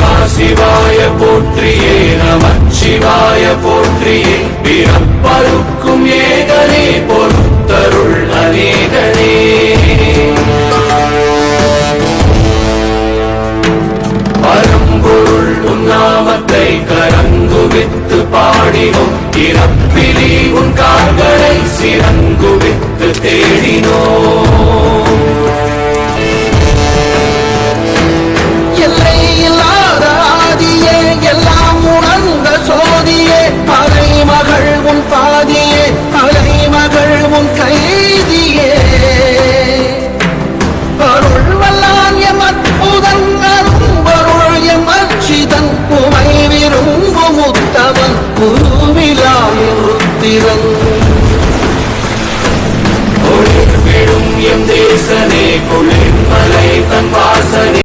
சிவாய போற்றியே நமச்சிவாய போற்றியே பிறப்பருக்கும் ஏகனே பொறுத்தருள் அநேகனே பரம்பொருள் உன்னாமத்தை கரங்குவித்து பாடினோம் இறப்பிலி உன் கால்களை சிறங்குவித்து தேடினோம் அலைமகள் உன் பாதியே அலைமகள் உன் கைதியே அருள் வல்லான் எம் அற்புதன் அரும்பொருள் எம் அச்சிதன் உமை விரும்பும் உத்தமன் குருவிலாய் ருத்திரன் ஒளிர் விடும் எம் தேசனே குளிர்மலை தன்